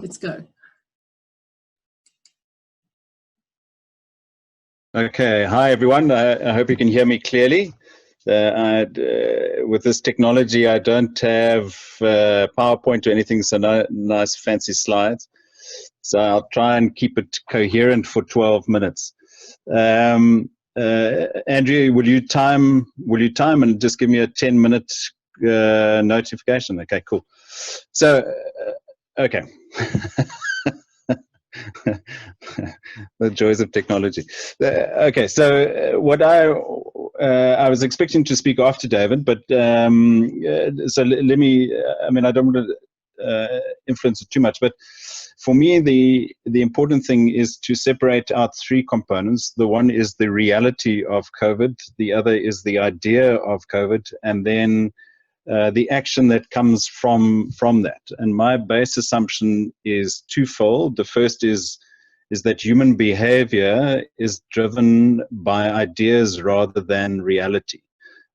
Let's go. Okay, hi everyone. I hope you can hear me clearly. With this technology, I don't have PowerPoint or anything, so no nice fancy slides. So I'll try and keep it coherent for 12 minutes. Andrew, will you time and just give me a 10-minute notification? Okay, cool. So, okay. The joys of technology. Okay, so what I was expecting to speak after David, but so let me. I mean, I don't want to influence it too much, but for me, the important thing is to separate out three components. The one is the reality of COVID. The other is the idea of COVID, and then the action that comes from that. And my base assumption is twofold. The first is that human behavior is driven by ideas rather than reality.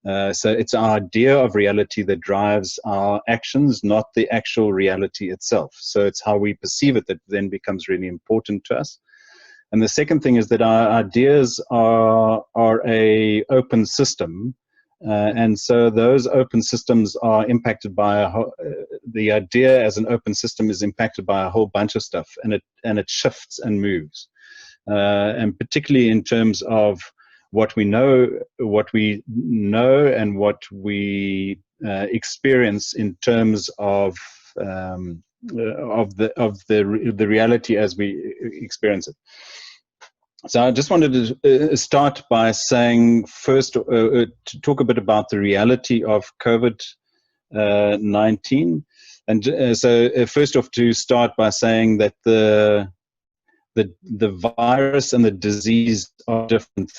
So it's our idea of reality that drives our actions, not the actual reality itself. So it's how we perceive it that then becomes really important to us. And the second thing is that our ideas are a open system. And so those open systems are impacted by the idea as an open system is impacted by a whole bunch of stuff, and it shifts and moves, and particularly in terms of what we know, and what we experience in terms of the reality as we experience it. So I just wanted to start by saying first, to talk a bit about the reality of COVID-19. And so first off, to start by saying that the virus and the disease are different.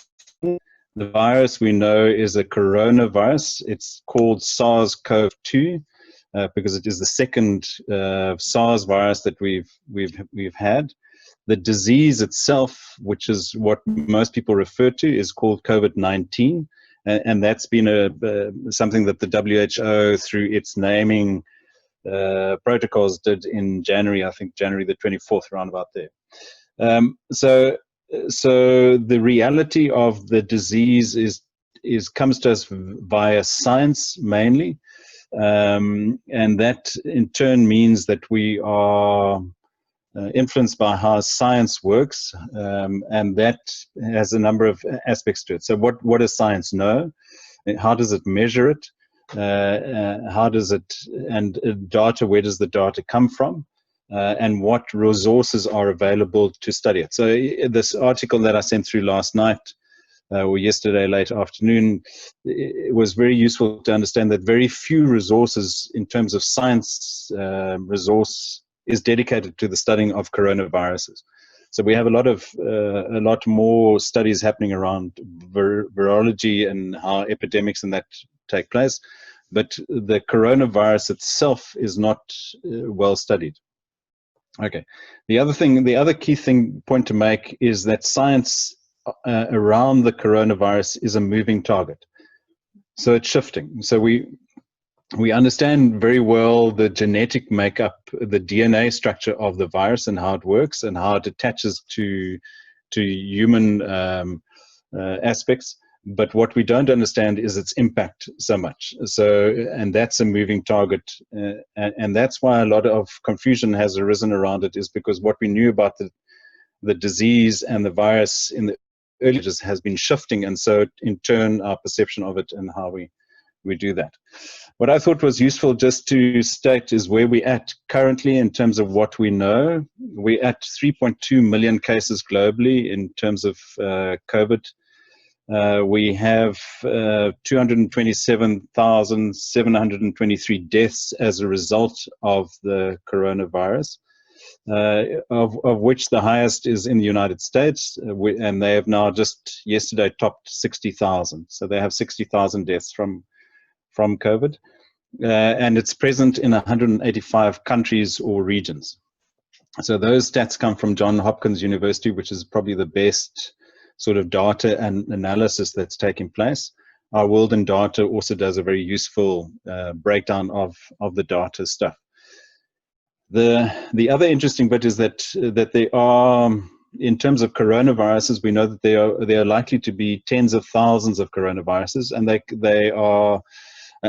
The virus we know is a coronavirus. It's called SARS-CoV-2 because it is the second SARS virus that we've had. The disease itself, which is what most people refer to, is called COVID-19, and that's been something that the WHO, through its naming protocols, did in January. I think January the 24th, around about there. So the reality of the disease comes to us via science mainly, and that in turn means that we are influenced by how science works, and that has a number of aspects to it. So what does science know? How does it measure it? How does it, and data, where does the data come from? And what resources are available to study it? So this article that I sent through last night, or yesterday late afternoon, it was very useful to understand that very few resources in terms of science resource is dedicated to the studying of coronaviruses. So we have a lot more studies happening around virology and how epidemics and that take place, but the coronavirus itself is not well studied. Okay. The other key point to make is that science around the coronavirus is a moving target. So it's shifting. So we understand very well the genetic makeup, the DNA structure of the virus and how it works and how it attaches to human aspects. But what we don't understand is its impact so much. And that's a moving target. And that's why a lot of confusion has arisen around it, is because what we knew about the disease and the virus in the early ages has been shifting. And so in turn, our perception of it and how we do that. What I thought was useful just to state is where we're at currently in terms of what we know. We're at 3.2 million cases globally in terms of COVID. We have 227,723 deaths as a result of the coronavirus, of which the highest is in the United States, and they have now just yesterday topped 60,000. So they have 60,000 deaths from COVID, and it's present in 185 countries or regions. So those stats come from Johns Hopkins University, which is probably the best sort of data and analysis that's taking place. Our World in Data also does a very useful breakdown of the data stuff. The other interesting bit is that there are, in terms of coronaviruses, we know that there are likely to be tens of thousands of coronaviruses, and they are,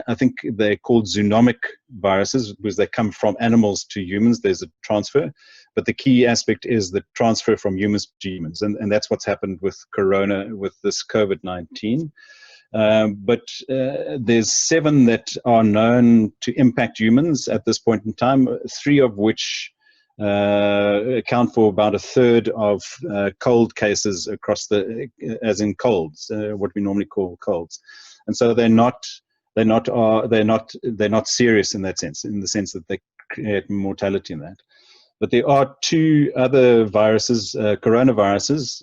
I think they're called zoonomic viruses because they come from animals to humans. There's a transfer, but the key aspect is the transfer from humans to humans, and that's what's happened with with this COVID-19. But there's 7 that are known to impact humans at this point in time, 3 of which account for about a third of cold cases across as in colds, what we normally call colds. And so they're not serious in that sense, in the sense that they create mortality in that. But there are 2 other viruses, coronaviruses,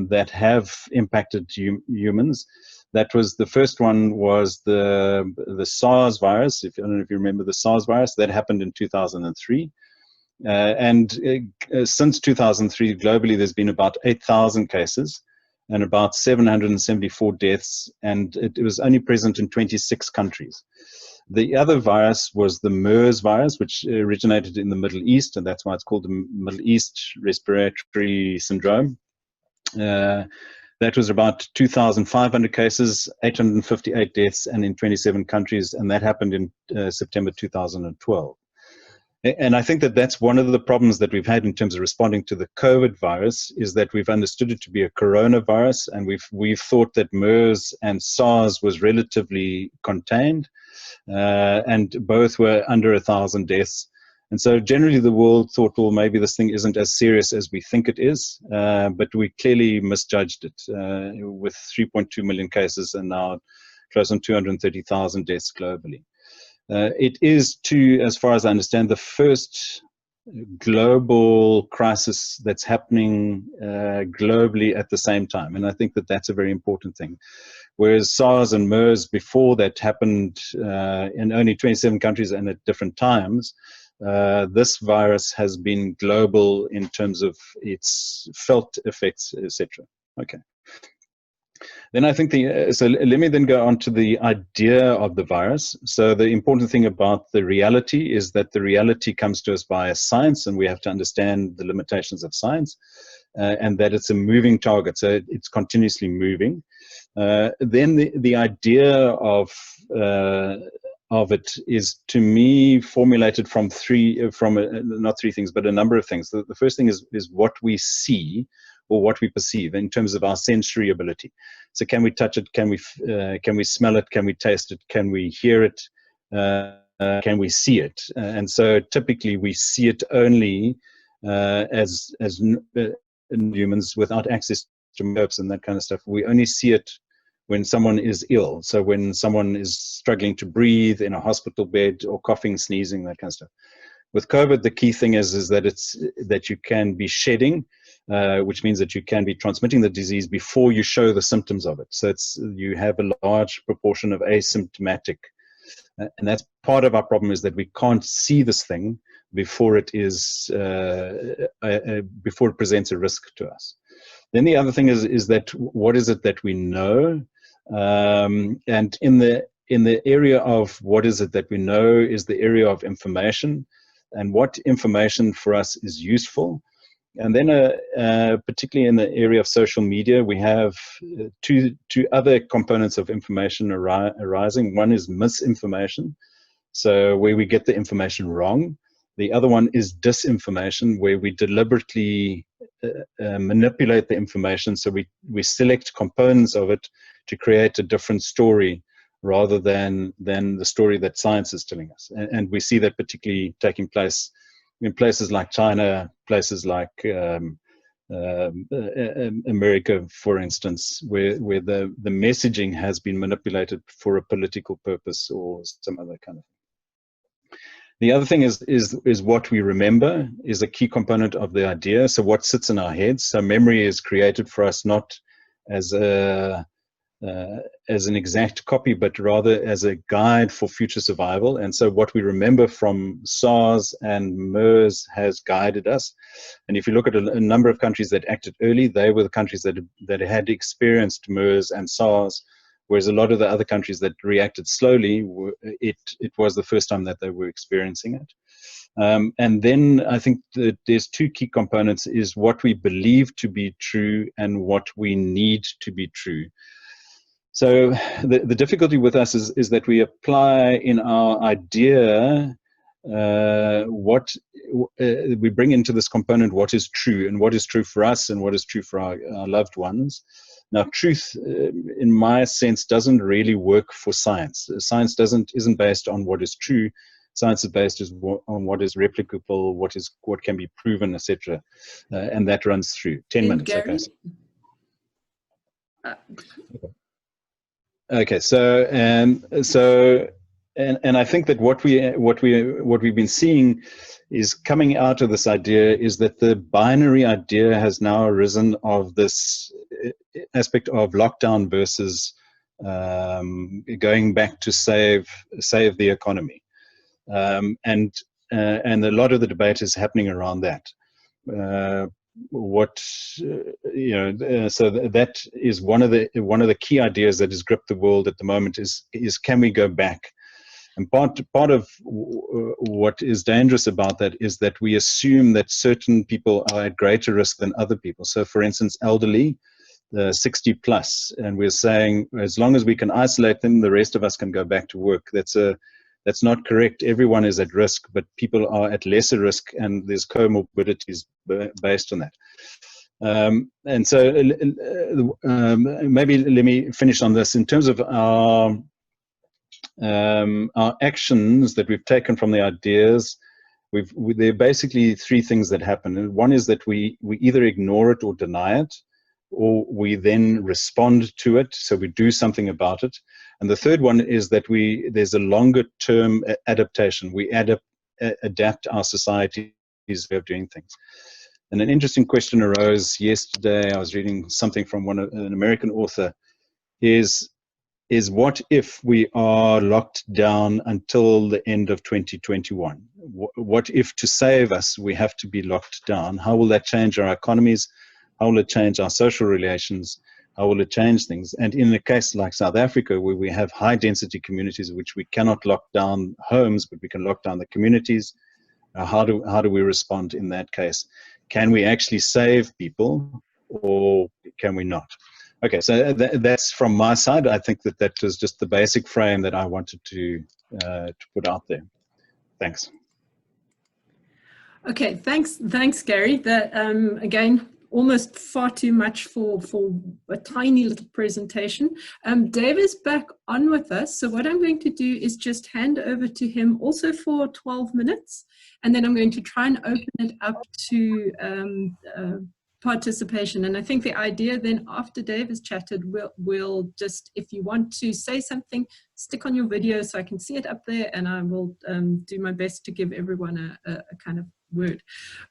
that have impacted humans. That was, the first one was the SARS virus. I don't know if you remember the SARS virus. That happened in 2003. Since 2003, globally, there's been about 8,000 cases and about 774 deaths, and it was only present in 26 countries. The other virus was the MERS virus, which originated in the Middle East, and that's why it's called the Middle East Respiratory Syndrome. That was about 2,500 cases, 858 deaths, and in 27 countries, and that happened in September 2012. And I think that that's one of the problems that we've had in terms of responding to the COVID virus, is that we've understood it to be a coronavirus, and we've thought that MERS and SARS was relatively contained, and both were under 1,000 deaths. And so generally the world thought, well, maybe this thing isn't as serious as we think it is, but we clearly misjudged it with 3.2 million cases and now close on 230,000 deaths globally. It is, too, as far as I understand, the first global crisis that's happening globally at the same time. And I think that that's a very important thing. Whereas SARS and MERS before that happened in only 27 countries and at different times, this virus has been global in terms of its felt effects, etc. Okay. Then I think so let me then go on to the idea of the virus. So the important thing about the reality is that the reality comes to us via science, and we have to understand the limitations of science, and that it's a moving target, so it's continuously moving. Then the idea of it is, to me, formulated from not 3 things, but a number of things. The first thing is what we see or what we perceive in terms of our sensory ability. So can we touch it? Can we smell it? Can we taste it? Can we hear it? Can we see it? And so typically we see it only as humans without access to nerves and that kind of stuff. We only see it when someone is ill. So when someone is struggling to breathe in a hospital bed or coughing, sneezing, that kind of stuff. With COVID, the key thing is that you can be shedding, which means that you can be transmitting the disease before you show the symptoms of it. So you have a large proportion of asymptomatic. And that's part of our problem, is that we can't see this thing before it presents a risk to us. Then the other thing is that what is it that we know? And in the area of what is it that we know is the area of information, and what information for us is useful. And then particularly in the area of social media, we have two other components of information arising. One is misinformation, so where we get the information wrong. The other one is disinformation, where we deliberately manipulate the information. So we select components of it to create a different story rather than the story that science is telling us. And we see that particularly taking place in places like China, places like America, for instance, where the messaging has been manipulated for a political purpose or some other kind of thing. The other thing is what we remember is a key component of the idea. So what sits in our heads. So memory is created for us not as an exact copy, but rather as a guide for future survival. And so what we remember from SARS and MERS has guided us. And if you look at a number of countries that acted early, they were the countries that had experienced MERS and SARS, whereas a lot of the other countries that reacted slowly, it was the first time that they were experiencing it. And then I think that there's two key components, is what we believe to be true and what we need to be true. So the difficulty with us is that we apply in our idea what we bring into this component what is true, and what is true for us and what is true for our loved ones. Now, truth, in my sense, doesn't really work for science. Science isn't based on what is true. Science is based on what is replicable, what can be proven, etc. And that runs through 10 minutes. Gary? Okay. Okay. So I think that what we've been seeing is coming out of this idea is that the binary idea has now arisen of this aspect of lockdown versus going back to save the economy, and a lot of the debate is happening around that. So that is one of the key ideas that has gripped the world at the moment is can we go back? And part of what is dangerous about that is that we assume that certain people are at greater risk than other people. So, for instance, elderly, 60 plus, and we're saying as long as we can isolate them, the rest of us can go back to work. That's not correct. Everyone is at risk, but people are at lesser risk, and there's comorbidities based on that. And so maybe let me finish on this. In terms of our actions that we've taken from the ideas, there are basically three things that happen. And one is that we either ignore it or deny it, or we then respond to it, so we do something about it. And the third one is that there's a longer term adaptation. We adapt our society's way of doing things. And an interesting question arose yesterday. I was reading something from an American author, is what if we are locked down until the end of 2021? What if, to save us, we have to be locked down? How will that change our economies? How will it change our social relations? How will it change things? And in a case like South Africa, where we have high density communities in which we cannot lock down homes, but we can lock down the communities, how do we respond in that case? Can we actually save people, or can we not? Okay, so that's from my side. I think that was just the basic frame that I wanted to put out there. Thanks. Okay, thanks, Gary. That again, almost far too much for a tiny little presentation. Dave is back on with us, so what I'm going to do is just hand over to him also for 12 minutes, and then I'm going to try and open it up to participation. And I think the idea then, after Dave has chatted, we'll just, if you want to say something, stick on your video so I can see it up there, and I will do my best to give everyone a kind of word.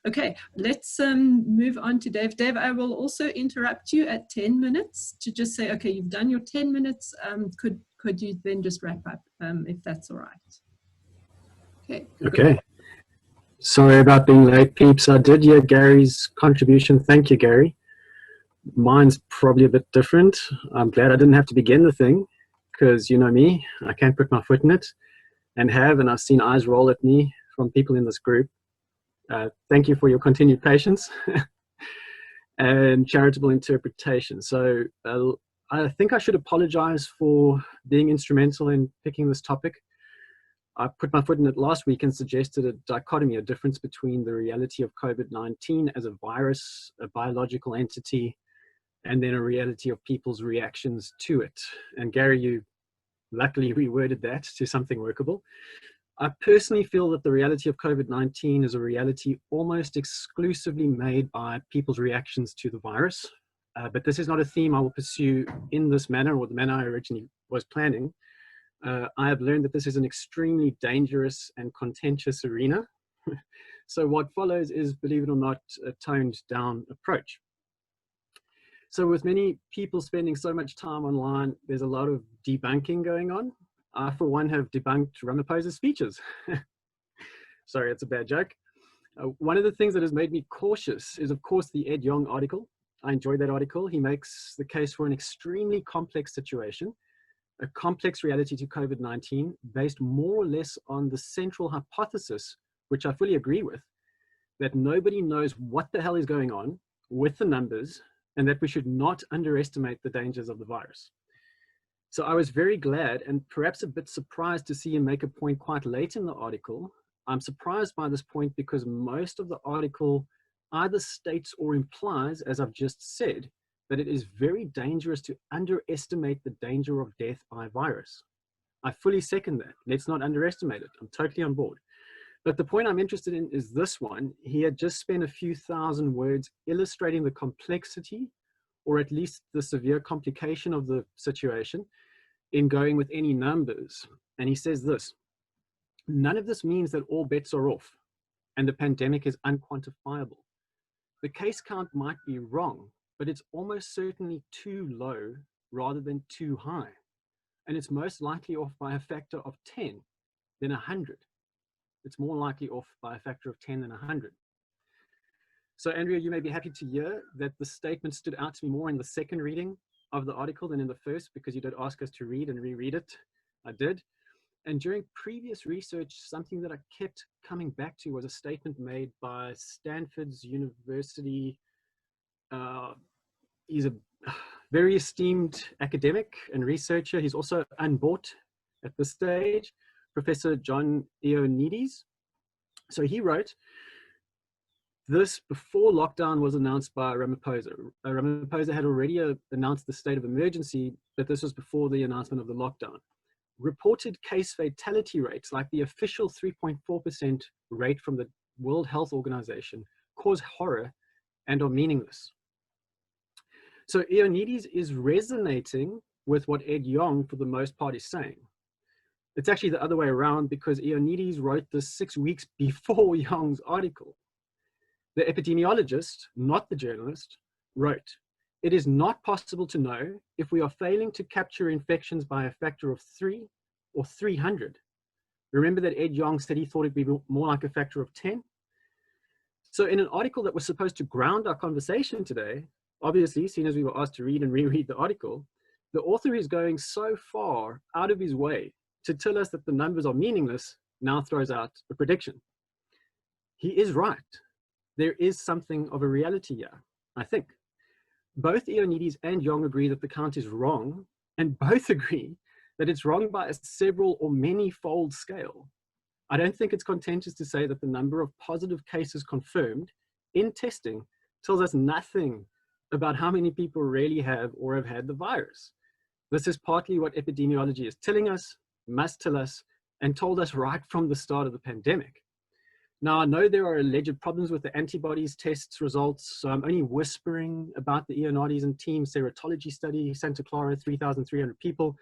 Okay, let's move on to Dave. Dave, I will also interrupt you at 10 minutes to just say, okay, you've done your 10 minutes. Could you then just wrap up, if that's all right? Okay. Okay. Sorry about being late, peeps. I did hear Gary's contribution. Thank you, Gary. Mine's probably a bit different. I'm glad I didn't have to begin the thing, because you know me, I can't put my foot in it, and I've seen eyes roll at me from people in this group. Thank you for your continued patience and charitable interpretation. So I think I should apologize for being instrumental in picking this topic. I put my foot in it last week and suggested a dichotomy, a difference between the reality of COVID-19 as a virus, a biological entity, and then a reality of people's reactions to it. And Gary, you luckily reworded that to something workable. I personally feel that the reality of COVID-19 is a reality almost exclusively made by people's reactions to the virus. But this is not a theme I will pursue in this manner, or the manner I originally was planning. I have learned that this is an extremely dangerous and contentious arena. So what follows is, believe it or not, a toned down approach. So with many people spending so much time online, there's a lot of debunking going on. I, for one, have debunked Ramaphosa's speeches. Sorry, it's a bad joke. One of the things that has made me cautious is, of course, the Ed Yong article. I enjoyed that article. He makes the case for an extremely complex situation, a complex reality to COVID-19 based more or less on the central hypothesis which I fully agree with, that nobody knows what the hell is going on with the numbers, and that we should not underestimate the dangers of the virus. So I was very glad and perhaps a bit surprised to see him make a point quite late in the article. I'm surprised by this point because most of the article either states or implies, as I've just said, that it is very dangerous to underestimate the danger of death by virus. I fully second that. Let's not underestimate it. I'm totally on board. But the point I'm interested in is this one. He had just spent a few thousand words illustrating the complexity, or at least the severe complication of the situation, in going with any numbers. And he says this: none of this means that all bets are off and the pandemic is unquantifiable. The case count might be wrong, but it's almost certainly too low rather than too high. And it's most likely off by a factor of 10 than 100. It's more likely off by a factor of 10 than 100. So Andrea, you may be happy to hear that the statement stood out to me more in the second reading of the article than in the first, because you did ask us to read and reread it. I did. And during previous research, something that I kept coming back to was a statement made by Stanford's University. He's a very esteemed academic and researcher. He's also unbought at this stage, Professor John Ioannidis. So he wrote this before lockdown was announced by Ramaphosa. Ramaphosa had already announced the state of emergency, but this was before the announcement of the lockdown. Reported case fatality rates, like the official 3.4% rate from the World Health Organization, cause horror and are meaningless. So Ioannidis is resonating with what Ed Yong, for the most part, is saying. It's actually the other way around, because Ioannidis wrote this 6 weeks before Yong's article. The epidemiologist, not the journalist, wrote, "It is not possible to know if we are failing to capture infections by a factor of 3 or 300. Remember that Ed Yong said he thought it'd be more like a factor of 10? So in an article that was supposed to ground our conversation today, obviously, seeing as we were asked to read and reread the article, the author is going so far out of his way to tell us that the numbers are meaningless, now throws out a prediction. He is right. There is something of a reality here, I think. Both Ioannidis and Yong agree that the count is wrong, and both agree that it's wrong by a several or many-fold scale. I don't think it's contentious to say that the number of positive cases confirmed in testing tells us nothing about how many people really have or have had the virus. This is partly what epidemiology is telling us, must tell us, and told us right from the start of the pandemic. Now, I know there are alleged problems with the antibodies tests results, so I'm only whispering about the Ioannidis and team serotology study, Santa Clara, 3,300 people.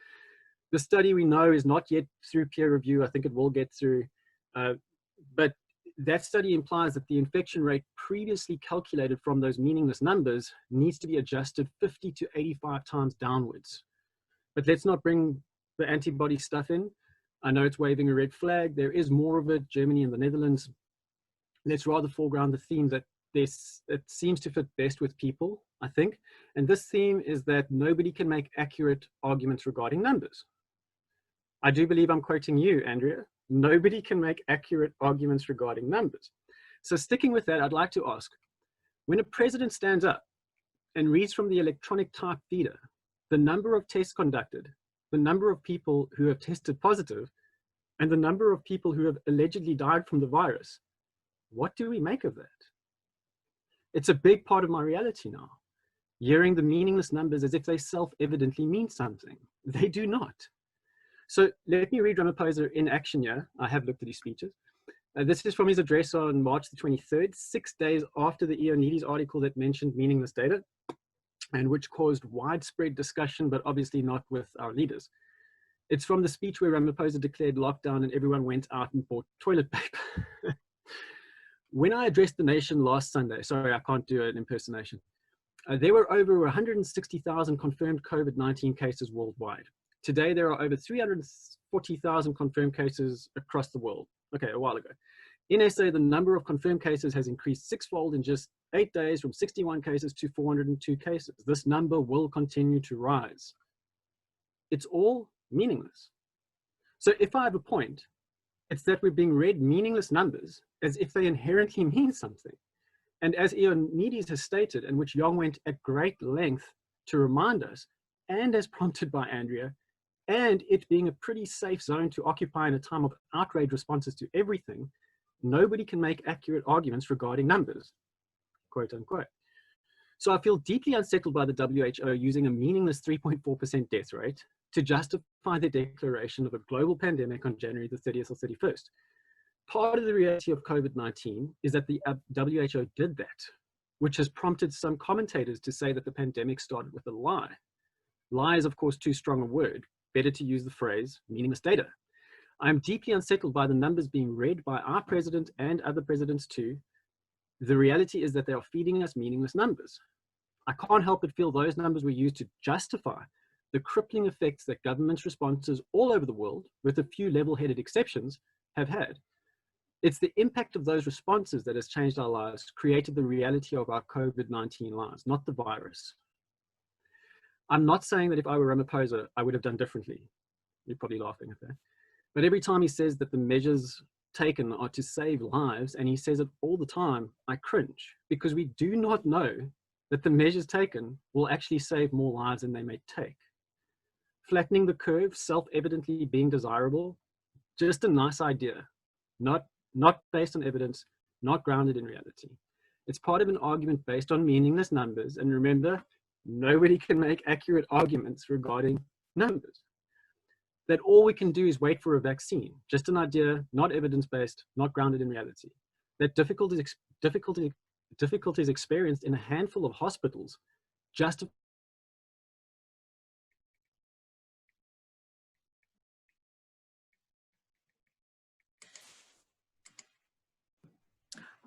The study we know is not yet through peer review. I think it will get through, but that study implies that the infection rate previously calculated from those meaningless numbers needs to be adjusted 50 to 85 times downwards. But let's not bring the antibody stuff in. I know it's waving a red flag. There is more of it, Germany and the Netherlands. Let's rather foreground the theme that it seems to fit best with people, I think. And this theme is that nobody can make accurate arguments regarding numbers. I do believe I'm quoting you, Andrea. Nobody can make accurate arguments regarding numbers. So sticking with that, I'd like to ask, when a president stands up and reads from the electronic type feeder the number of tests conducted, the number of people who have tested positive, and the number of people who have allegedly died from the virus, what do we make of that? It's a big part of my reality now. Hearing the meaningless numbers as if they self-evidently mean something. They do not. So let me read Ramaphosa in action here. I have looked at his speeches. This is from his address on March the 23rd, 6 days after the Ioannidis article that mentioned meaningless data, and which caused widespread discussion, but obviously not with our leaders. It's from the speech where Ramaphosa declared lockdown and everyone went out and bought toilet paper. When I addressed the nation last Sunday, sorry, I can't do an impersonation. There were over 160,000 confirmed COVID-19 cases worldwide. Today, there are over 340,000 confirmed cases across the world. Okay, a while ago. In SA, the number of confirmed cases has increased sixfold in just 8 days, from 61 cases to 402 cases. This number will continue to rise. It's all meaningless. So if I have a point, It's that we're being read meaningless numbers as if they inherently mean something. And as Ioannidis has stated, and which Young went at great length to remind us, and as prompted by Andrea, and it being a pretty safe zone to occupy in a time of outrage responses to everything, nobody can make accurate arguments regarding numbers, quote unquote. So I feel deeply unsettled by the WHO using a meaningless 3.4% death rate to justify the declaration of a global pandemic on January the 30th or 31st. Part of the reality of COVID-19 is that the WHO did that, which has prompted some commentators to say that the pandemic started with a lie. Lie is, of course, too strong a word. Better to use the phrase meaningless data. I am deeply unsettled by the numbers being read by our president and other presidents too. The reality is that they are feeding us meaningless numbers. I can't help but feel those numbers were used to justify the crippling effects that governments' responses all over the world, with a few level-headed exceptions, have had. It's the impact of those responses that has changed our lives, created the reality of our COVID-19 lives, not the virus. I'm not saying that if I were Ramaphosa, I would have done differently. You're probably laughing at that. But every time he says that the measures taken are to save lives, and he says it all the time, I cringe, because we do not know that the measures taken will actually save more lives than they may take. Flattening the curve, self-evidently being desirable, just a nice idea, not based on evidence, not grounded in reality. It's part of an argument based on meaningless numbers, and remember, nobody can make accurate arguments regarding numbers. That all we can do is wait for a vaccine, just an idea, not evidence-based, not grounded in reality. That difficulties experienced in a handful of hospitals justify.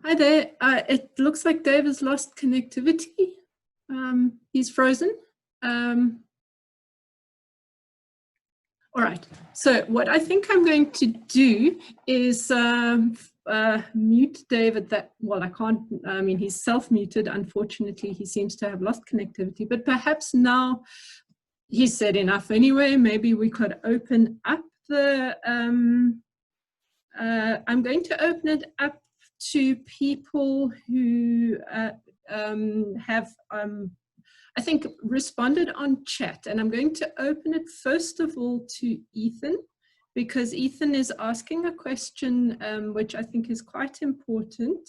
Hi there. It looks like Dave has lost connectivity. He's frozen. All right. So what I think I'm going to do is mute Dave at that. Well, I can't. I mean, he's self-muted. Unfortunately, he seems to have lost connectivity. But perhaps now he's said enough anyway. Maybe we could open up the. I'm going to open it up to people who have, I think, responded on chat. And I'm going to open it first of all to Ethan, because Ethan is asking a question which I think is quite important.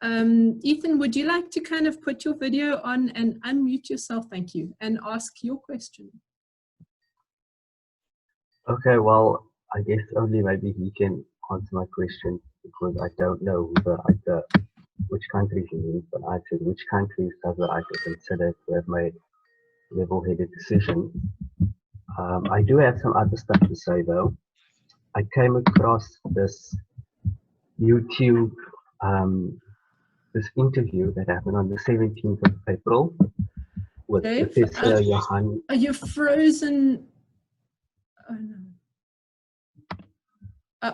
Ethan, would you like to kind of put your video on and unmute yourself? Thank you. And ask your question. Okay, well, I guess only maybe he can answer my question, because I don't know which countries he means, but I said which countries does the ICA consider to have made level-headed decision. I do have some other stuff to say though. I came across this YouTube, this interview that happened on the 17th of April with Dave, Professor Johan. Are you frozen? Oh no.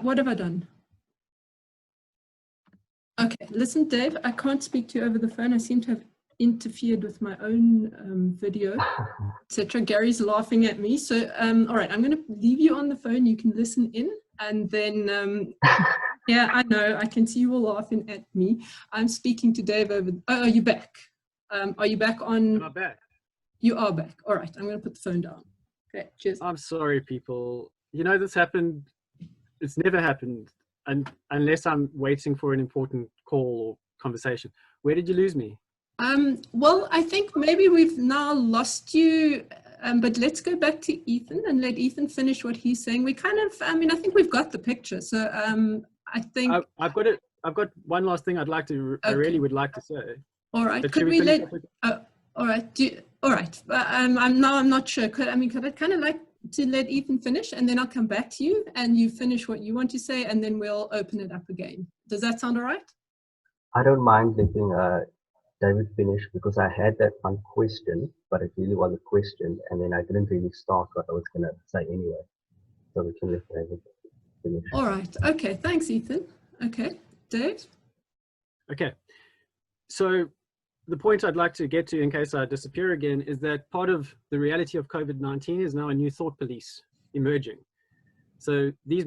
What have I done? Okay, listen, Dave, I can't speak to you over the phone. I seem to have interfered with my own video, etc. Gary's laughing at me. So, all right, I'm going to leave you on the phone. You can listen in, and then, yeah, I know, I can see you all laughing at me. I'm speaking to Dave over. Oh, are you back? Are you back on? I'm back. You are back. All right, I'm going to put the phone down. Okay, cheers. I'm sorry, people. You know, this happened. It's never happened, and unless I'm waiting for an important call or conversation. Where did you lose me? Well, I think maybe we've now lost you, but let's go back to Ethan and let Ethan finish what he's saying. We kind of, I mean, I think we've got the picture. So I think I've got one last thing I'd like to. Okay. I really would like to say. All right. Could we let? All right. All right. I'm not sure. Could I kind of like to let Ethan finish, and then I'll come back to you and you finish what you want to say, and then we'll open it up again. Does that sound all right? I don't mind letting David finish, because I had that one question, but it really was a question, and then I didn't really start what I was going to say anyway. So we can let David finish. All right. Okay. Thanks, Ethan. Okay. Dave? Okay. So the point I'd like to get to, in case I disappear again, is that part of the reality of COVID-19 is now a new thought police emerging. So these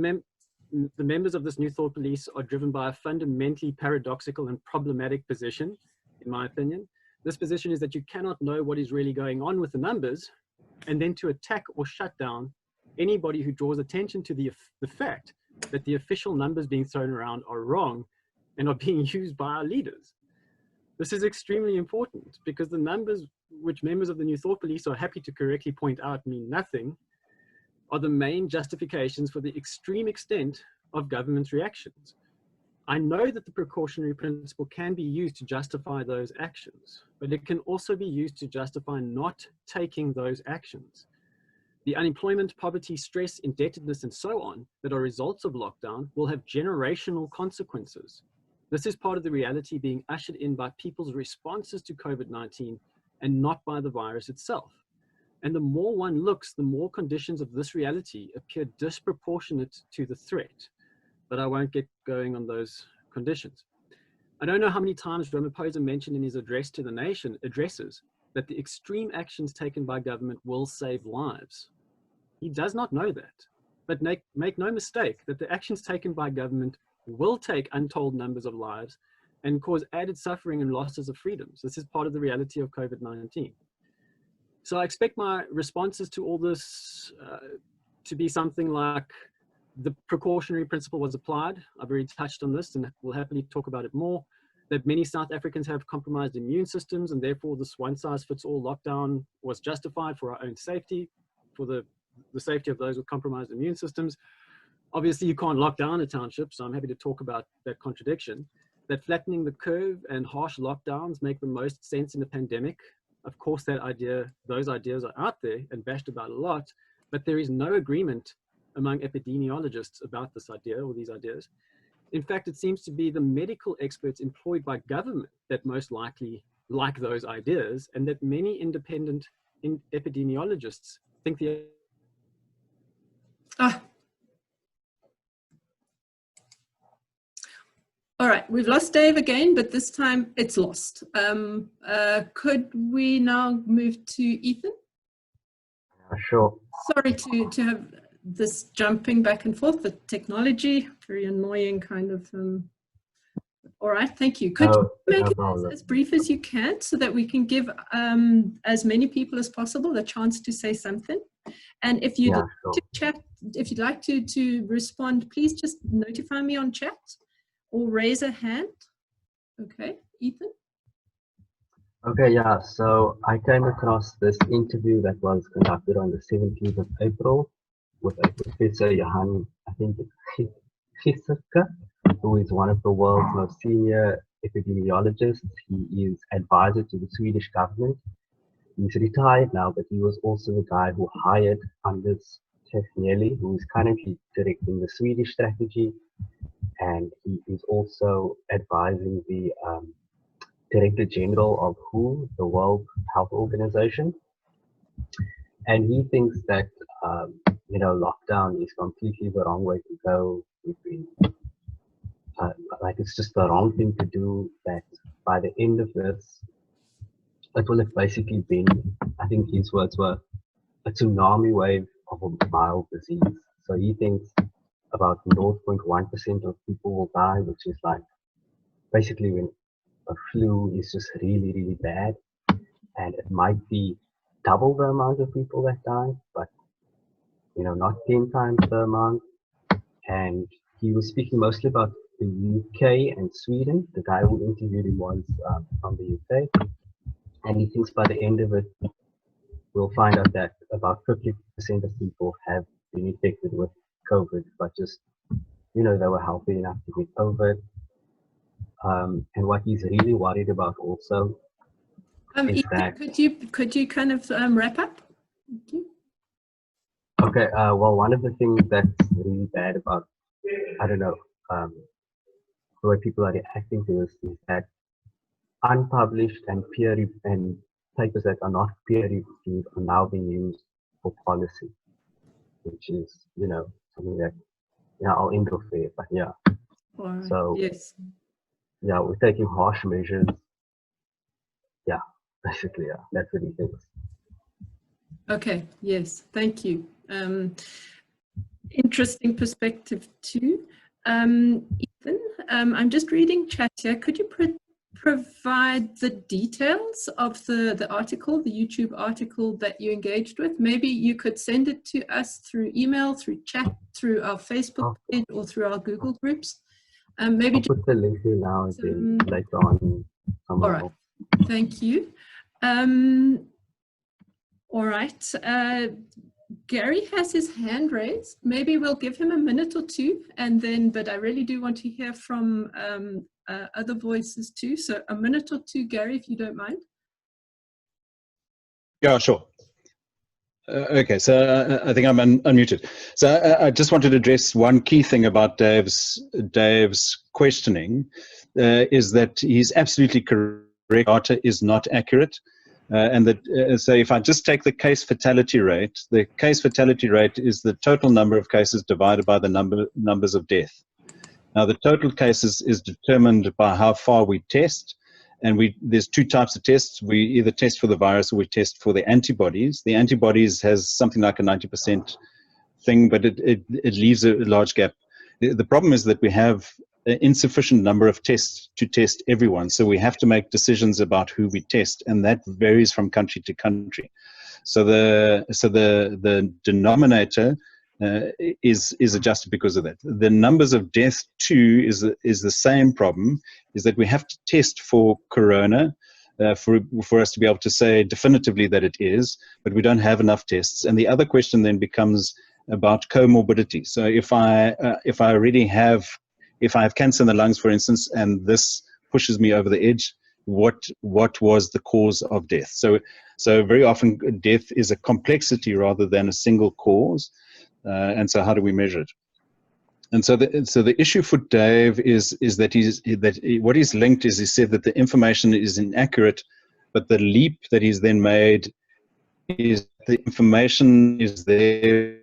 the members of this New Thought Police are driven by a fundamentally paradoxical and problematic position, in my opinion. This position is that you cannot know what is really going on with the numbers, and then to attack or shut down anybody who draws attention to the fact that the official numbers being thrown around are wrong and are being used by our leaders. This is extremely important because the numbers which members of the New Thought Police are happy to correctly point out mean nothing are the main justifications for the extreme extent of government's reactions. I know that the precautionary principle can be used to justify those actions, but it can also be used to justify not taking those actions. The unemployment, poverty, stress, indebtedness, and so on that are results of lockdown will have generational consequences. This is part of the reality being ushered in by people's responses to COVID-19 and not by the virus itself. And the more one looks, the more conditions of this reality appear disproportionate to the threat. But I won't get going on those conditions. I don't know how many times Ramaphosa mentioned in his address to the nation, addresses, that the extreme actions taken by government will save lives. He does not know that. But make no mistake that the actions taken by government will take untold numbers of lives and cause added suffering and losses of freedoms. This is part of the reality of COVID-19. So I expect my responses to all this to be something like the precautionary principle was applied. I've already touched on this and we'll happily talk about it more, that many South Africans have compromised immune systems and therefore this one-size-fits-all lockdown was justified for our own safety, for the safety of those with compromised immune systems. Obviously, you can't lock down a township, so I'm happy to talk about that contradiction. That flattening the curve and harsh lockdowns make the most sense in a pandemic. Of course, those ideas are out there and bashed about a lot, but there is no agreement among epidemiologists about this idea or these ideas. In fact, it seems to be the medical experts employed by government that most likely like those ideas, and that many independent epidemiologists think the... All right, we've lost Dave again, but this time it's lost. Could we now move to Ethan? Sure. Sorry to have this jumping back and forth, the technology, very annoying kind of. All right, thank you. Could you make it as brief as you can so that we can give as many people as possible a chance to say something? And if you'd like to chat, if you'd like to respond, please just notify me on chat or raise a hand. Okay, Ethan? Okay, yeah, so I came across this interview that was conducted on the 17th of April with a Professor Johan, I think it's Iscia, who is one of the world's most senior epidemiologists. He is advisor to the Swedish government. He's retired now, but he was also the guy who hired Anders Tegnelli, who is currently directing the Swedish strategy. And he is also advising the Director General of WHO, the World Health Organization. And he thinks that, lockdown is completely the wrong way to go. Like it's just the wrong thing to do, that by the end of this, it will have basically been, I think his words were, a tsunami wave of a mild disease. So he thinks about 0.1% of people will die, which is like basically when a flu is just really, really bad. And it might be double the amount of people that die, but not 10 times the amount. And he was speaking mostly about the UK and Sweden. The guy who interviewed him was from the UK. And he thinks by the end of it, we'll find out that about 50% of people have been infected with COVID, but just, they were healthy enough to get COVID. And what he's really worried about also is that... Could you kind of wrap up? Thank you. Okay, well, one of the things that's really bad about, the way people are reacting to this is that unpublished and and papers that are not peer-reviewed are now being used for policy, which is, something that, I'll end off there, but yeah. Right. So, yes. Yeah, we're taking harsh measures. Yeah, basically, yeah, that's what he thinks. Okay, yes, thank you. interesting perspective too. Ethan, I'm just reading chat here. Could you provide the details of the article, the YouTube article that you engaged with? Maybe you could send it to us through email, through chat, through our Facebook page, or through our Google groups. Maybe I'll put the link here now and then later on. All right, thank you. All right, Gary has his hand raised. Maybe we'll give him a minute or two, and then, but I really do want to hear from other voices too. So a minute or two, Gary, if you don't mind. Yeah, sure. Okay, so I think I'm unmuted. So I just wanted to address one key thing about Dave's questioning, is that he's absolutely correct. Data is not accurate. And that, so if I just take the case fatality rate is the total number of cases divided by the numbers of death. Now, the total cases is determined by how far we test, and there's two types of tests. We either test for the virus or we test for the antibodies. The antibodies has something like a 90% thing, but it leaves a large gap. The problem is that we have an insufficient number of tests to test everyone, so we have to make decisions about who we test, and that varies from country to country. So the denominator is adjusted because of that. The numbers of death too is the same problem, is that we have to test for corona for us to be able to say definitively that it is, but we don't have enough tests. And the other question then becomes about comorbidity. So if I have cancer in the lungs, for instance, and this pushes me over the edge, what was the cause of death? So very often death is a complexity rather than a single cause. And so how do we measure it? And so the issue for Dave is that what he's linked is, he said that the information is inaccurate, but the leap that he's then made is the information is there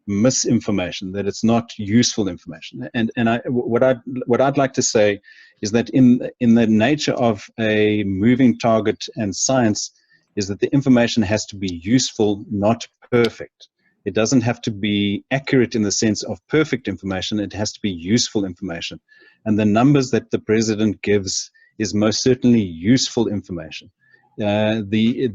misinformation, that it's not useful information. And what I'd like to say is that in the nature of a moving target and science is that the information has to be useful, not perfect. It doesn't have to be accurate in the sense of perfect information. It has to be useful information. And the numbers that the president gives is most certainly useful information. And Dave,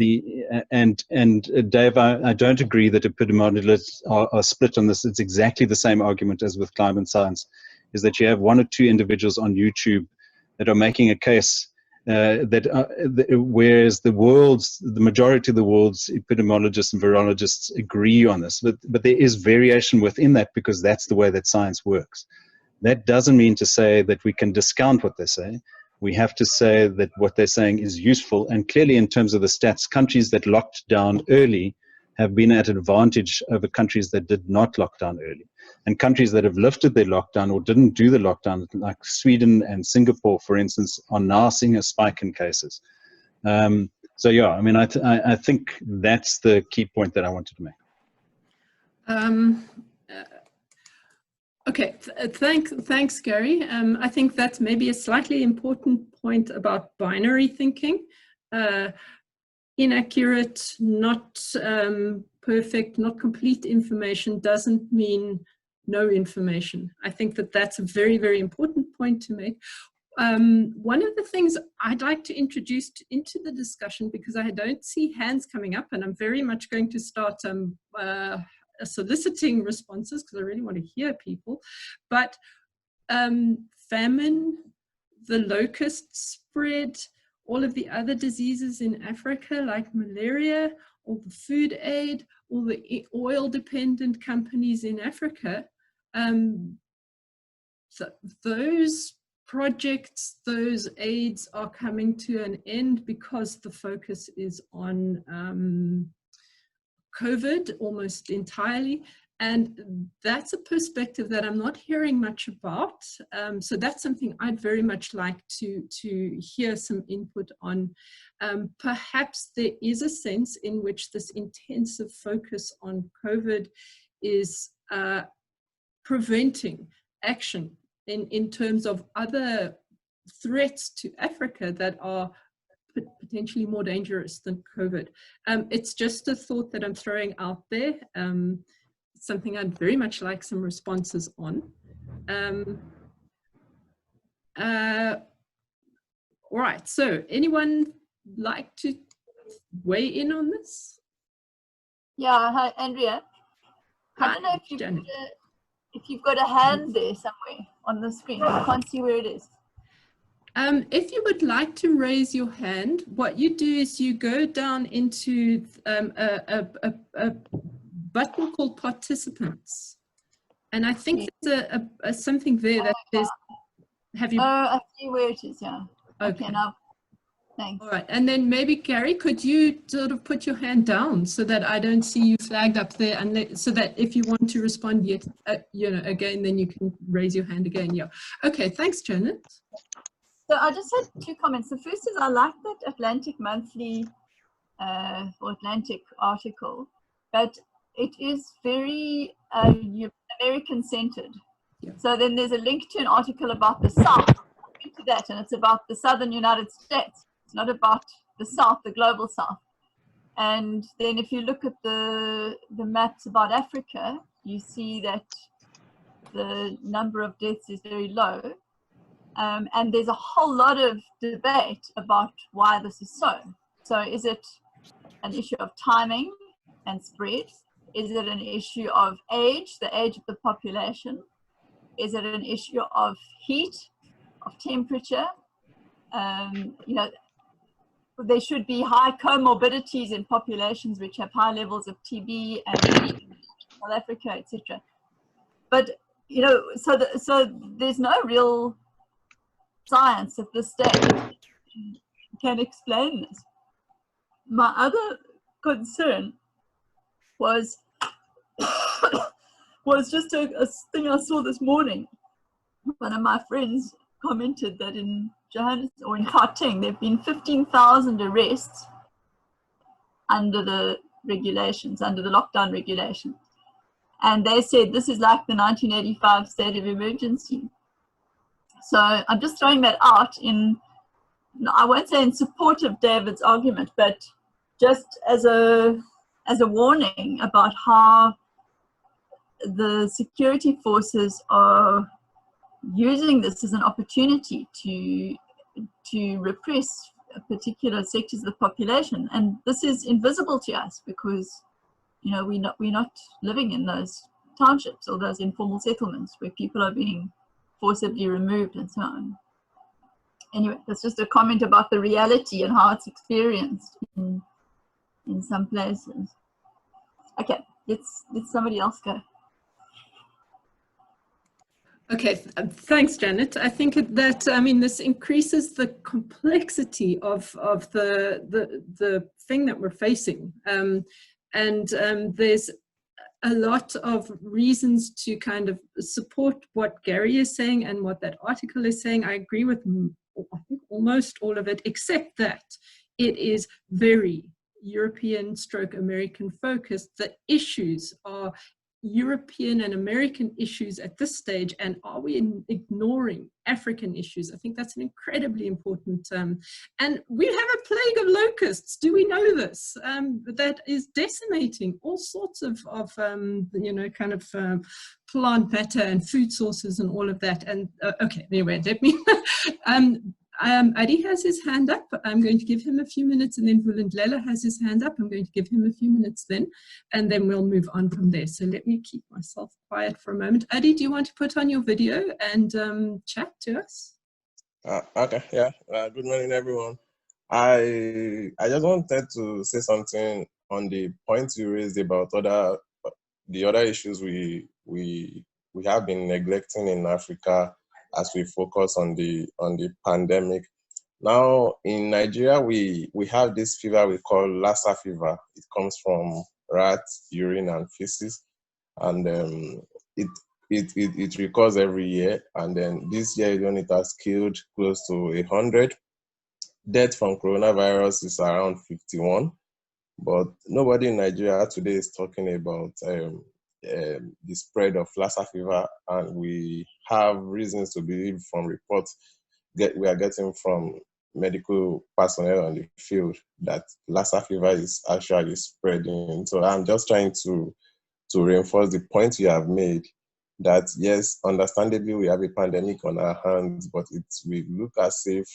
I don't agree that epidemiologists are split on this. It's exactly the same argument as with climate science, is that you have one or two individuals on YouTube that are making a case whereas the majority of the world's epidemiologists and virologists agree on this, but there is variation within that because that's the way that science works. That doesn't mean to say that we can discount what they say. We have to say that what they're saying is useful, and clearly in terms of the stats, countries that locked down early have been at advantage over countries that did not lock down early. And countries that have lifted their lockdown or didn't do the lockdown, like Sweden and Singapore, for instance, are now seeing a spike in cases. So yeah, I mean, I think that's the key point that I wanted to make. Okay, thanks, Gary. I think that's maybe a slightly important point about binary thinking. Inaccurate, not perfect, not complete information doesn't mean no information. I think that that's a very, very important point to make. One of the things I'd like to introduce into the discussion, because I don't see hands coming up, and I'm very much going to start soliciting responses because I really want to hear people, but famine, the locust spread, all of the other diseases in Africa like malaria, all the food aid, all the oil-dependent companies in Africa, so those projects, those aids are coming to an end because the focus is on COVID almost entirely. And that's a perspective that I'm not hearing much about. So that's something I'd very much like to hear some input on. Perhaps there is a sense in which this intensive focus on COVID is preventing action in terms of other threats to Africa that are potentially more dangerous than COVID. It's just a thought that I'm throwing out there. something I'd very much like some responses on. All right, so anyone like to weigh in on this? Yeah, hi, Andrea. I don't know if you've got a hand there somewhere on the screen. I can't see where it is. If you would like to raise your hand, what you do is you go down into a button called participants. And I think there's something there that says, have you? Oh, I see where it is, yeah. Okay, now, thanks. All right, and then maybe Gary, could you sort of put your hand down so that I don't see you flagged up there, and so that if you want to respond yet, again, then you can raise your hand again. Yeah. Okay. Thanks, Janet. So I just had 2 comments. The first is I like that Atlantic Monthly or Atlantic article, but it is very American-centered. Yeah. So then there's a link to an article about the South. To that, and it's about the southern United States. It's not about the South, the global South. And then if you look at the maps about Africa, you see that the number of deaths is very low. And there's a whole lot of debate about why this is so. So is it an issue of timing and spread? Is it an issue of age, the age of the population? Is it an issue of heat, of temperature? There should be high comorbidities in populations which have high levels of TB and South Africa, etc. But so there's no real science at this stage can explain this. My other concern was just a thing I saw this morning. One of my friends commented that in Johannesburg or in Gauteng there have been 15,000 arrests under the regulations, under the lockdown regulations, and they said this is like the 1985 state of emergency. So I'm just throwing that out I won't say in support of David's argument, but just as a warning about how the security forces are using this as an opportunity to repress particular sectors of the population, and this is invisible to us because we're not living in those townships or those informal settlements where people are being forcibly removed and so on. Anyway, that's just a comment about the reality and how it's experienced in some places. Okay, let's somebody else go. Okay, thanks, Janet. I think that this increases the complexity of the thing that we're facing, and there's a lot of reasons to kind of support what Gary is saying and what that article is saying. I agree with I think almost all of it, except that it is very European/American focused. The issues are European and American issues at this stage, and are we ignoring African issues? I think that's an incredibly important and we have a plague of locusts. Do we know this? That is decimating all sorts of plant matter and food sources and all of that. And okay, anyway, let me Adi has his hand up. I'm going to give him a few minutes, and then Vulindlela has his hand up. I'm going to give him a few minutes then, and then we'll move on from there. So let me keep myself quiet for a moment. Adi, do you want to put on your video and chat to us? Okay, yeah. Good morning, everyone. I just wanted to say something on the point you raised about the other issues we have been neglecting in Africa as we focus on the pandemic. Now in Nigeria, we have this fever we call Lassa fever. It comes from rats, urine, and feces, and it recurs every year. And then this year alone, it has killed close to 100. Death from coronavirus is around 51, but nobody in Nigeria today is talking about the spread of Lassa fever, and we have reasons to believe from reports we are getting from medical personnel on the field that Lassa fever is actually spreading. So I'm just trying to to reinforce the point you have made, that yes, understandably we have a pandemic on our hands, but we look as if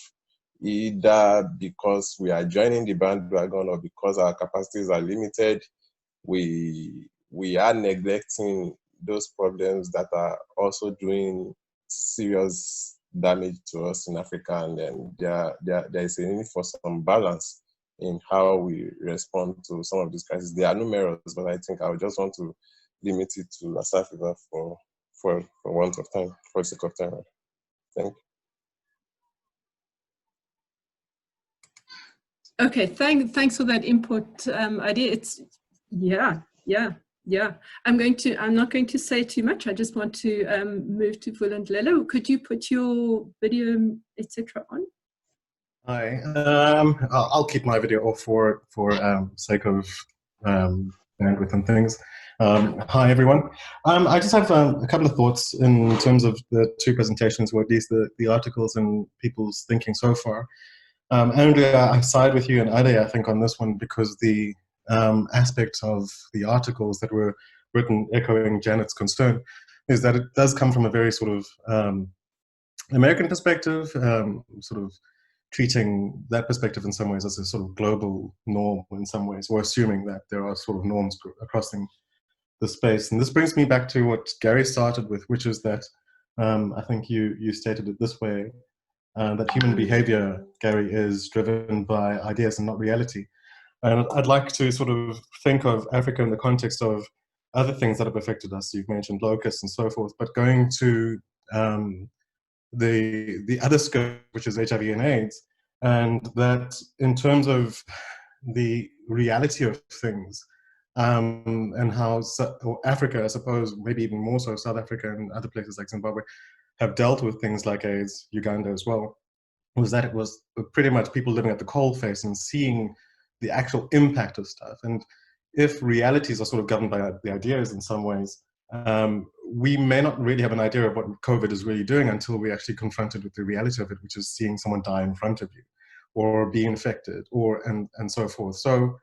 either because we are joining the bandwagon or because our capacities are limited, we are neglecting those problems that are also doing serious damage to us in Africa, and then there is a need for some balance in how we respond to some of these crises. They are numerous, but I think I would just want to limit it to West Africa for want of time, for the sake of time. Thank you. Okay, thanks for that input, idea. It's yeah. I'm not going to say too much. I just want to move to Vulindlela. Could you put your video, etc. on? Hi. I'll keep my video off for sake of bandwidth and things. Hi everyone. I just have a couple of thoughts in terms of the two presentations, or at least the articles and people's thinking so far. Andrea, I side with you and Ade, I think, on this one, because the aspect of the articles that were written echoing Janet's concern is that it does come from a very sort of American perspective, sort of treating that perspective in some ways as a sort of global norm in some ways, or assuming that there are sort of norms across the space. And this brings me back to what Gary started with, which is that I think you stated it this way, that human behavior, Gary, is driven by ideas and not reality. And I'd like to sort of think of Africa in the context of other things that have affected us. You've mentioned locusts and so forth, but going to the other scope, which is HIV and AIDS, and that in terms of the reality of things, and how Africa, I suppose, maybe even more so South Africa and other places like Zimbabwe, have dealt with things like AIDS, Uganda as well, was that it was pretty much people living at the coalface and seeing the actual impact of stuff. And if realities are sort of governed by the ideas in some ways, we may not really have an idea of what COVID is really doing until we're actually confronted with the reality of it, which is seeing someone die in front of you or be infected and so forth. So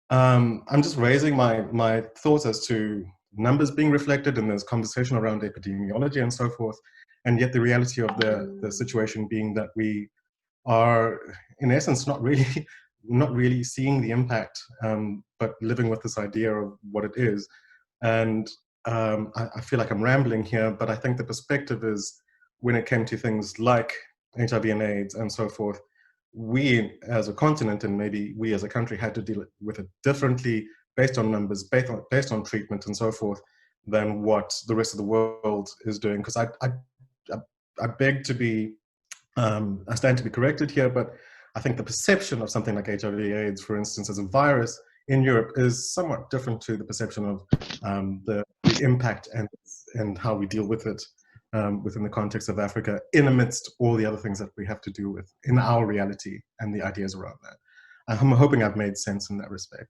I'm just raising my thoughts as to numbers being reflected, and there's conversation around epidemiology and so forth, and yet the reality of the situation being that we are, in essence, not really seeing the impact, but living with this idea of what it is. And I feel like I'm rambling here, but I think the perspective is, when it came to things like HIV and AIDS and so forth, we as a continent, and maybe we as a country, had to deal with it differently, based on numbers, based on treatment and so forth, than what the rest of the world is doing. Because I beg to be, I stand to be corrected here, but I think the perception of something like HIV/AIDS, for instance, as a virus in Europe is somewhat different to the perception of the impact and how we deal with it within the context of Africa, in amidst all the other things that we have to deal with in our reality and the ideas around that. I'm hoping I've made sense in that respect.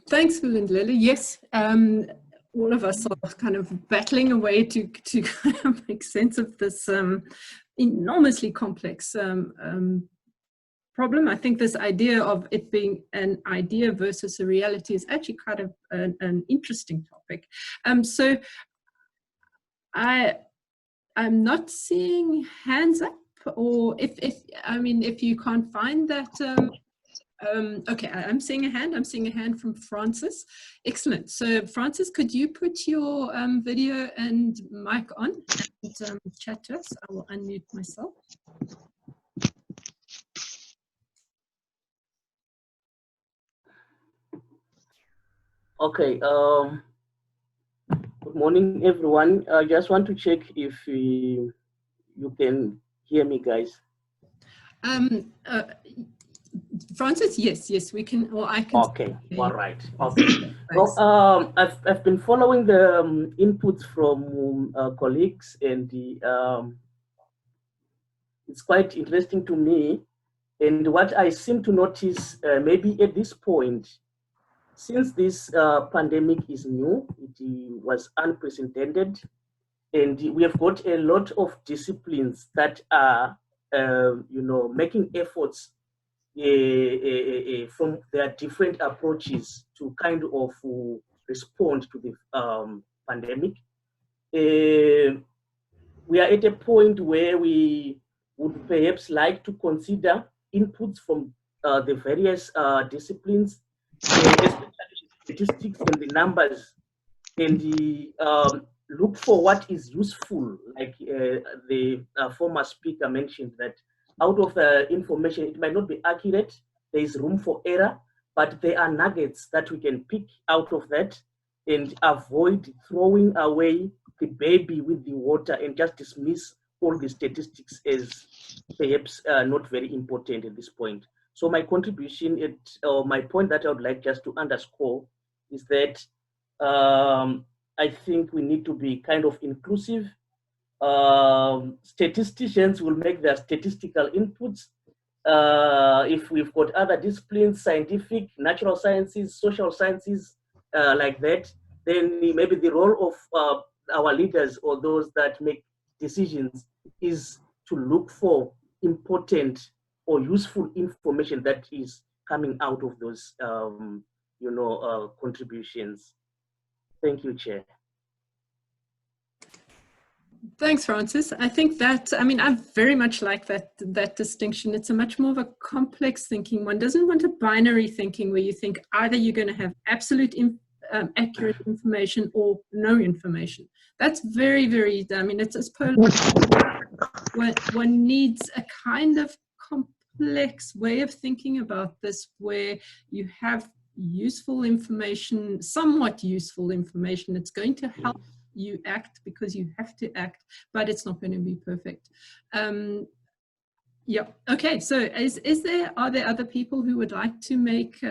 Thanks, Vulindlela. Yes, all of us are kind of battling away to kind of make sense of this enormously complex problem. I think this idea of it being an idea versus a reality is actually kind of an interesting topic. So I'm not seeing hands up, or if you can't find that. Okay, I'm seeing a hand. I'm seeing a hand from Francis. Excellent. So Francis, could you put your video and mic on and chat to us? I will unmute myself. Okay. Good morning, everyone. I just want to check if you can hear me, guys. Francis, yes, we can, or I can. Okay, all right. Okay. Well, I've been following the inputs from colleagues, and it's quite interesting to me. And what I seem to notice, maybe at this point, since this pandemic is new, it was unprecedented, and we have got a lot of disciplines that are, making efforts from their different approaches to kind of respond to the pandemic. We are at a point where we would perhaps like to consider inputs from the various disciplines, especially statistics and the numbers, and look for what is useful, like the former speaker mentioned, that out of the information, it might not be accurate, there is room for error, but there are nuggets that we can pick out of that and avoid throwing away the baby with the water and just dismiss all the statistics as perhaps not very important at this point. So my contribution, my point that I would like just to underscore is that I think we need to be kind of inclusive. Statisticians will make their statistical inputs. If we've got other disciplines, scientific, natural sciences, social sciences, like that, then maybe the role of our leaders or those that make decisions is to look for important or useful information that is coming out of those, contributions. Thank you, Chair. Thanks, Francis. I think that, I mean, I very much like that distinction. It's a much more of a complex thinking. One doesn't want a binary thinking where you think either you're going to have absolute accurate information or no information. That's very, very, I mean, it's as polar. One needs a kind of complex way of thinking about this where you have useful information, somewhat useful information. It's going to help you act because you have to act, but it's not going to be perfect. Yeah. Okay. So are there other people who would like to make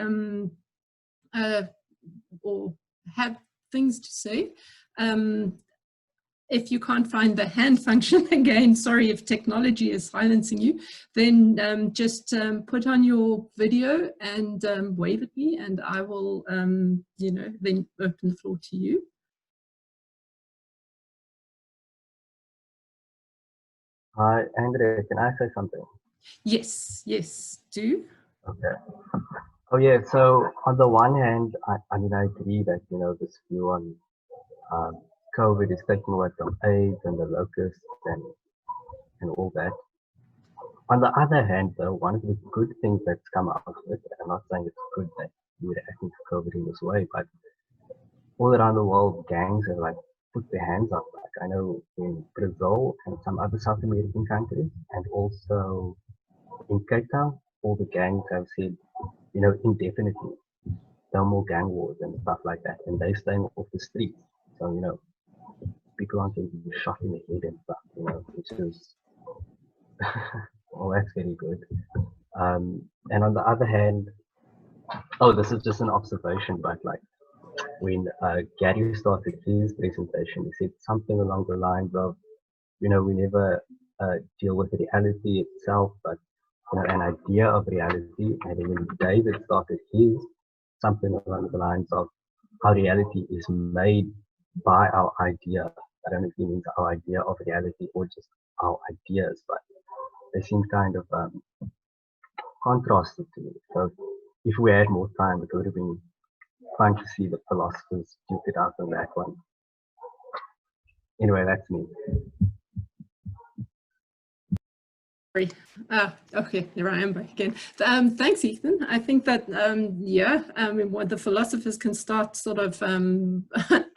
or have things to say? If you can't find the hand function again, sorry if technology is silencing you, then just put on your video and wave at me, and I will, then open the floor to you. Hi, Andrea, can I say something? Yes, do. Okay. Oh yeah, so on the one hand, I mean, I agree that, this view on COVID is taking away from AIDS and the locusts and all that. On the other hand, though, one of the good things that's come out of it, I'm not saying it's good that we're acting to COVID in this way, but all around the world, gangs have like put their hands up. Like I know in Brazil and some other South American countries, and also in Cape Town, all the gangs have said, indefinitely, no more gang wars and stuff like that, and they're staying off the streets. So, people aren't getting shot in the head and stuff, which is, well, that's very good. And on the other hand, this is just an observation, but like when Gary started his presentation, he said something along the lines of, we never deal with reality itself, but an idea of reality. And then when David started his, something along the lines of how reality is made by our idea. I don't know if he means our idea of reality or just our ideas, but they seem kind of contrasted to me. So if we had more time, it would have been fun to see the philosophers duke it out on that one. Anyway, that's me. Okay, there I am back again. Thanks, Ethan. I think that, what the philosophers can start sort of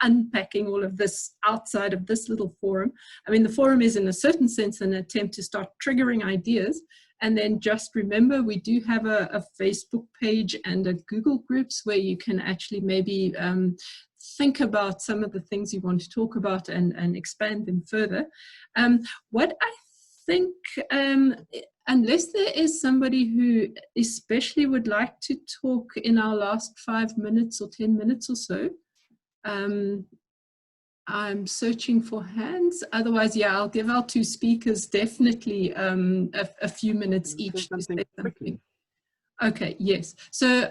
unpacking all of this outside of this little forum. I mean, the forum is in a certain sense an attempt to start triggering ideas. And then just remember, we do have a Facebook page and a Google Groups where you can actually maybe think about some of the things you want to talk about and expand them further. What I think, unless there is somebody who especially would like to talk in our last 5 minutes or 10 minutes or so, I'm searching for hands. Otherwise, yeah, I'll give our two speakers definitely a few minutes each to say something. Okay, yes. So,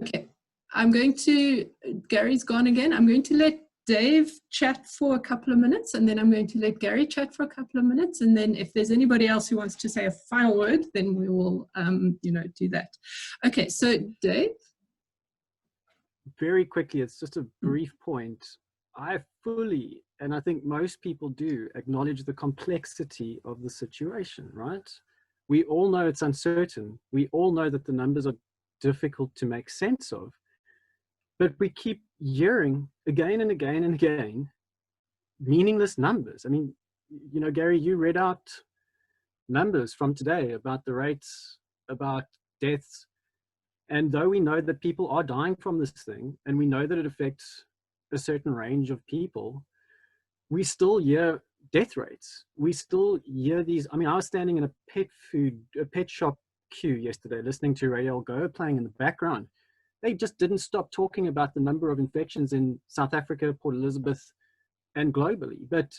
okay, I'm going to, Gary's gone again. I'm going to let Dave chat for a couple of minutes, and then I'm going to let Gary chat for a couple of minutes, and then if there's anybody else who wants to say a final word, then we will, do that. Okay, so Dave? Very quickly, it's just a brief point. I fully, and I think most people do, acknowledge the complexity of the situation, right? We all know it's uncertain. We all know that the numbers are difficult to make sense of. But we keep hearing again and again and again meaningless numbers. I mean, Gary, you read out numbers from today about the rates, about deaths. And though we know that people are dying from this thing, and we know that it affects a certain range of people, we still hear death rates. We still hear these. I mean, I was standing in a pet shop queue yesterday, listening to Radio Go playing in the background. They just didn't stop talking about the number of infections in South Africa, Port Elizabeth, and globally. But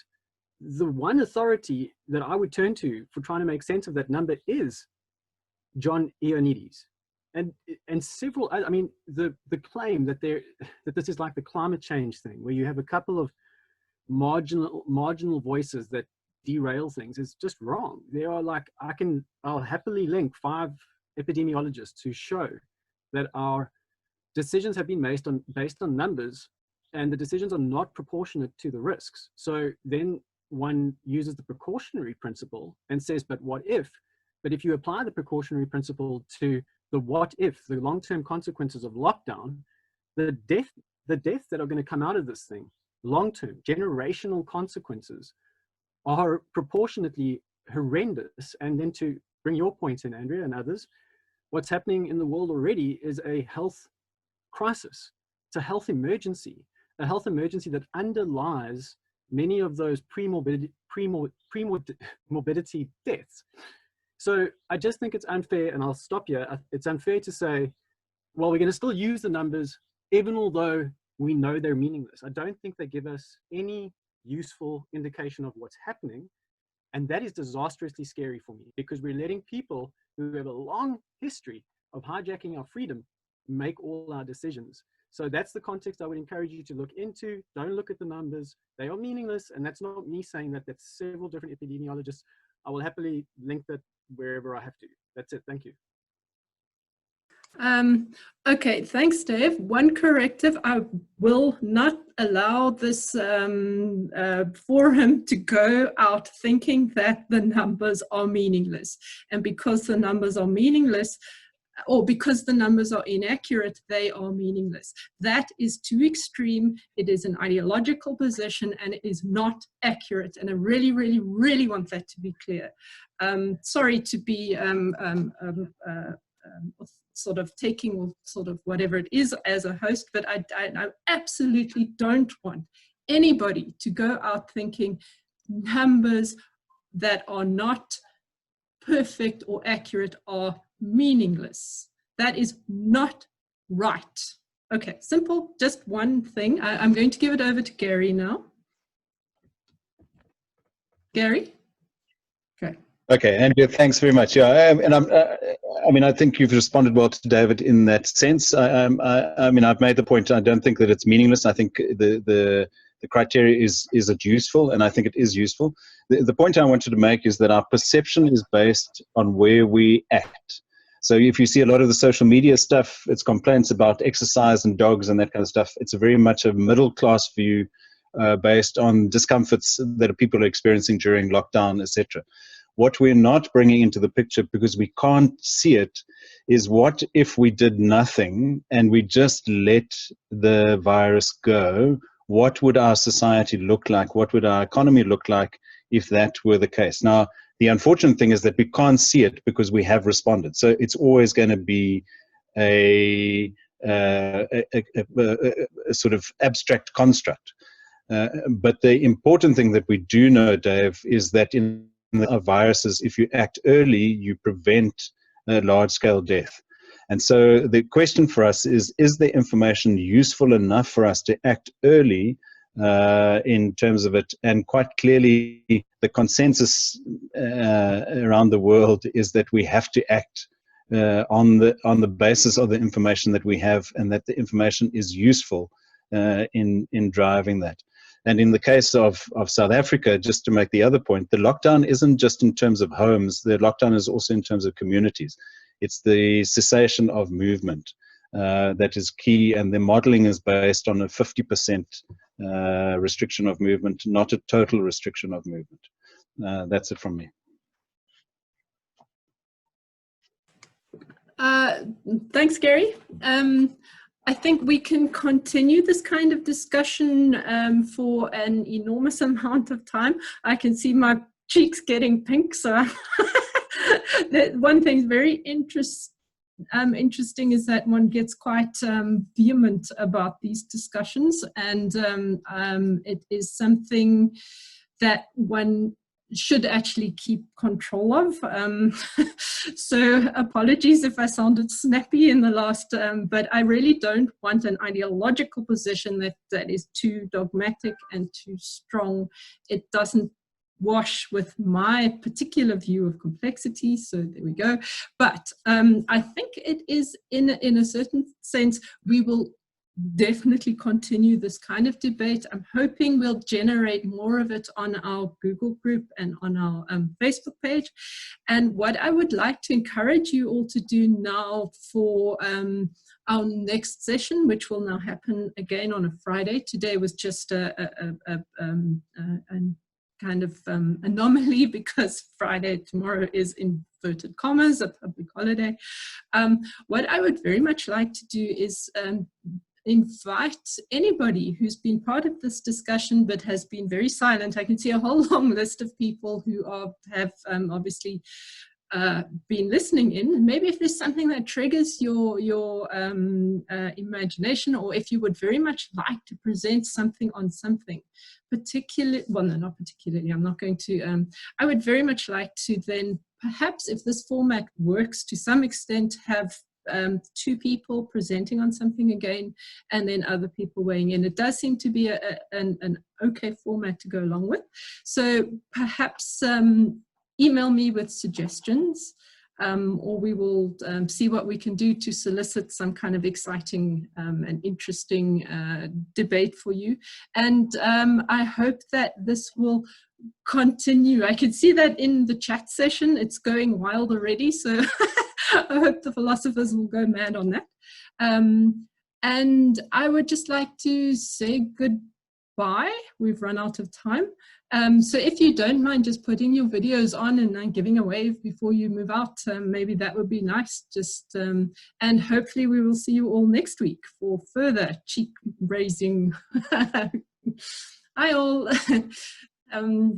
the one authority that I would turn to for trying to make sense of that number is John Ioannidis. And several, I mean, the claim that this is like the climate change thing, where you have a couple of marginal voices that derail things, is just wrong. They are like, I'll happily link 5 epidemiologists who show that our decisions have been based on numbers, and the decisions are not proportionate to the risks. So then one uses the precautionary principle and says, but what if? But if you apply the precautionary principle to the what if, the long-term consequences of lockdown, the deaths that are going to come out of this thing, long-term, generational consequences, are proportionately horrendous. And then to bring your points in, Andrea, and others, what's happening in the world already is a health crisis. It's a health emergency that underlies many of those pre-morbidity deaths. So I just think it's unfair, and I'll stop here. It's unfair to say, well, we're going to still use the numbers, even although we know they're meaningless. I don't think they give us any useful indication of what's happening. And that is disastrously scary for me, because we're letting people who have a long history of hijacking our freedom make all our decisions. So that's the context I would encourage you to look into. Don't look at the numbers. They are meaningless. And that's not me saying that. That's several different epidemiologists. I will happily link that wherever I have to. That's it. Thank you. Okay, thanks, Dave. One corrective: I will not allow this forum to go out thinking that the numbers are meaningless. And because the numbers are meaningless, or because the numbers are inaccurate, they are meaningless. That is too extreme. It is an ideological position, and it is not accurate. And I really, really, really want that to be clear. Sorry to be sort of taking or sort of whatever it is as a host, but I absolutely don't want anybody to go out thinking numbers that are not perfect or accurate are meaningless. That is not right. Okay, simple, just one thing. I'm going to give it over to Gary now. Gary? Okay. Okay, Andrea, thanks very much. Yeah, and I mean, I think you've responded well to David in that sense. I mean, I've made the point. I don't think that it's meaningless. I think the criteria is it useful, and I think it is useful. The point I wanted to make is that our perception is based on where we act. So if you see a lot of the social media stuff, it's complaints about exercise and dogs and that kind of stuff. It's a very much a middle class view based on discomforts that people are experiencing during lockdown, etc. What we're not bringing into the picture, because we can't see it, is what if we did nothing and we just let the virus go? What would our society look like? What would our economy look like if that were the case? Now, the unfortunate thing is that we can't see it because we have responded. So it's always going to be a sort of abstract construct. But the important thing that we do know, Dave, is that in viruses, if you act early, you prevent large-scale death. And so the question for us is the information useful enough for us to act early in terms of it? And quite clearly, the consensus around the world is that we have to act on the basis of the information that we have, and that the information is useful in driving that. And in the case of South Africa, just to make the other point, the lockdown isn't just in terms of homes, the lockdown is also in terms of communities. It's the cessation of movement that is key, and the modeling is based on a 50% restriction of movement, not a total restriction of movement. That's it from me. Thanks, Gary. I think we can continue this kind of discussion for an enormous amount of time. I can see my cheeks getting pink, so one thing's very interesting is that one gets quite vehement about these discussions, and it is something that one should actually keep control of. So apologies if I sounded snappy in the last, but I really don't want an ideological position that is too dogmatic and too strong. It doesn't wash with my particular view of complexity, so there we go. But I think it is, in a certain sense, we will definitely continue this kind of debate. I'm hoping we'll generate more of it on our Google group and on our Facebook page. And what I would like to encourage you all to do now for our next session, which will now happen again on a Friday. Today was just a kind of anomaly because Friday tomorrow is inverted commas, a public holiday. What I would very much like to do is invite anybody who's been part of this discussion but has been very silent. I can see a whole long list of people who have obviously been listening in. Maybe if there's something that triggers your imagination, or if you would very much like to present something on something particularly, well, no, not particularly, I'm not going to, I would very much like to then, perhaps if this format works to some extent, have two people presenting on something again, and then other people weighing in. It does seem to be an okay format to go along with. So perhaps email me with suggestions, or we will see what we can do to solicit some kind of exciting and interesting debate for you. And I hope that this will continue. I can see that in the chat session, it's going wild already, so I hope the philosophers will go mad on that. And I would just like to say goodbye. We've run out of time. So if you don't mind just putting your videos on and then giving a wave before you move out, maybe that would be nice. Just and hopefully we will see you all next week for further cheek raising. Hi all.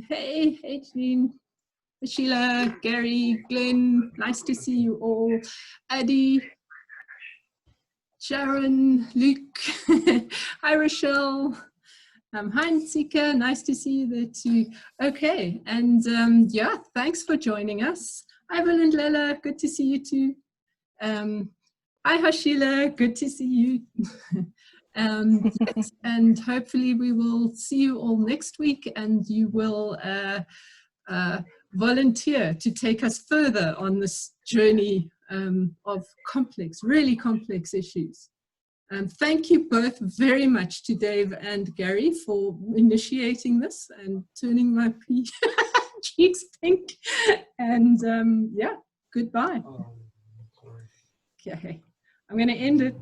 Hey, Janine, Sheila, Gary, Glenn, nice to see you all. Addy, Sharon, Luke, hi Rochelle, hi Nsika, nice to see you there too. Okay, and yeah, thanks for joining us. Hi Valendlela, good to see you too. Hi Hashila, good to see you. Yes, and hopefully we will see you all next week, and you will volunteer to take us further on this journey of complex, really complex issues. Thank you both very much to Dave and Gary for initiating this and turning my cheeks pink. And yeah, goodbye. Okay, I'm going to end it.